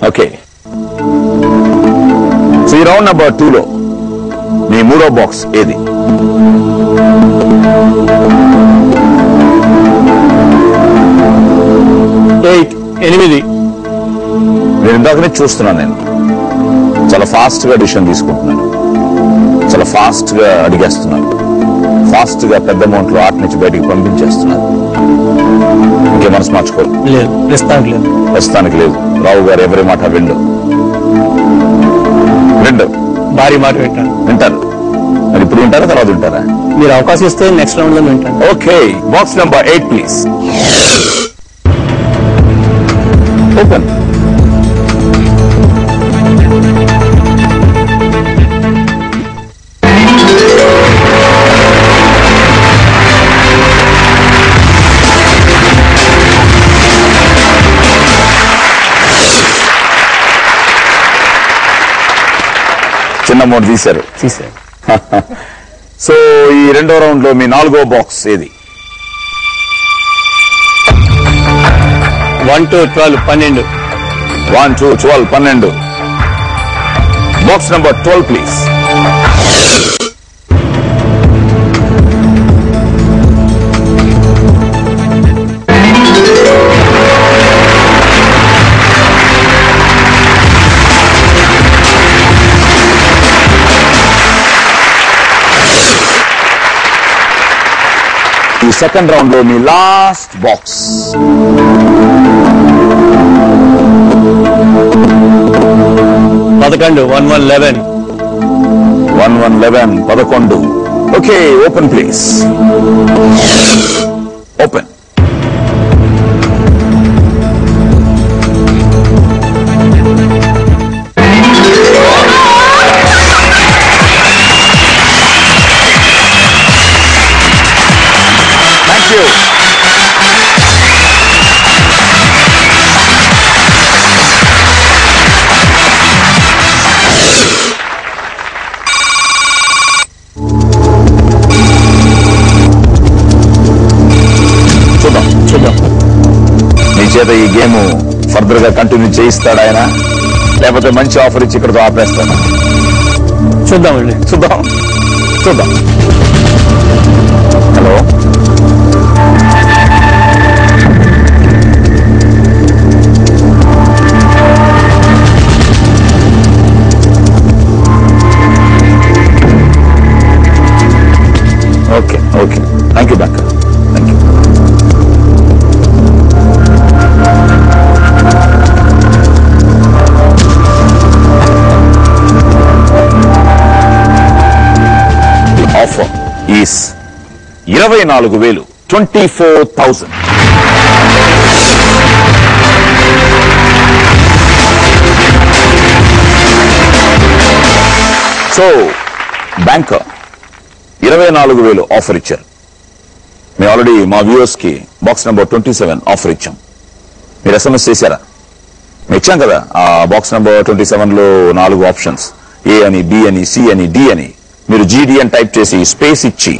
Okay, so ఈ round number 2లో మీ మూడో బాక్స్ ఏది? ఎనిమిది. నేను ఇందాకనే చూస్తున్నాను. నేను చాలా ఫాస్ట్ గా డిసిషన్ తీసుకుంటున్నాను, చాలా ఫాస్ట్ గా అడిగేస్తున్నాను, ఫాస్ట్ గా పెద్ద అమౌంట్ లో ఆట నుంచి బయటికి పంపించేస్తున్నాను. ఇంకే మనసు మార్చుకోరు? లేదు, ప్రస్తుతానికి లేదు. రావు గారు ఎవరి మాట విండు. భారీ మాట వింటారు. మరి ఇప్పుడు వింటారా, తర్వాత వింటారా? మీరు అవకాశం ఇస్తే నెక్స్ట్ రౌండ్ లో వింటాను. Okay, box number 8 please. Open. చిన్న అమౌంట్ తీశారు. సో ఈ రెండో రౌండ్ లో మీ 4వ బాక్స్ ఏది? 1 to 12 12. 1 to 12 12. Box number 12 please. ఈ సెకండ్ రౌండ్ లో మీ లాస్ట్ బాక్స్. పదకొండు. 11. 11. Okay, open please. Open. Thank you. చూద్దాం మీ చేత ఈ గేమ్ ఫర్దర్ గా కంటిన్యూ చేయిస్తాడు ఆయన, లేకపోతే మంచి ఆఫర్ ఇచ్చి ఇక్కడతో ఆపేస్తాడు. చూద్దామండి. చూద్దాం. Hello, okay, thank you doctor. Thank you. Offer is 24,000. 24,000. So banker 24,000 offer ఇచ్చారు. మేము ఆల్రెడీ మా వ్యూవర్స్ కి బాక్స్ నెంబర్ 27 ఆఫర్ ఇచ్చాం. మీరు SMS చేశారా? మేము ఇచ్చాం కదా. ఆ బాక్స్ నెంబర్ 27 లో 4 ఆప్షన్స్, ఏ అని, బి అని, సి అని, డి అని. మీరు GD అని టైప్ చేసి స్పేస్ ఇచ్చి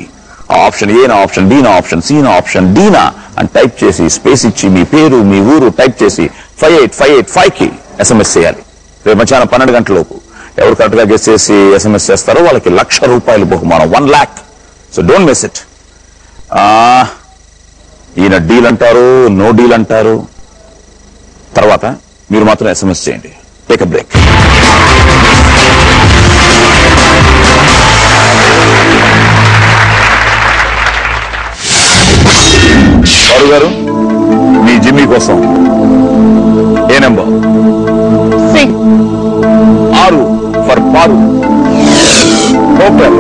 ఆ ఆప్షన్ ఏ నా, ఆప్షన్ బి నా, ఆప్షన్ సి నా, ఆప్షన్ డి నా అని టైప్ చేసి స్పేస్ ఇచ్చి మీ పేరు, మీ ఊరు టైప్ చేసి 58585 కి SMS చేయాలి. రేపు మధ్యాహ్నం 12 గంటలలోపు ఎవరు కరెక్ట్ గా గెస్ చేసి SMS చేస్తారో వాళ్ళకి ₹1,00,000 బహుమానం. 1 lakh. So don't miss it. ఈయన డీల్ అంటారు, నో డీల్ అంటారు. తర్వాత మీరు మాత్రం SMS చేయండి. Take a break. పారు గారు, మీ జిమ్మీ కోసం ఏ నెంబర్? 6 for Paru. ఓపెన్.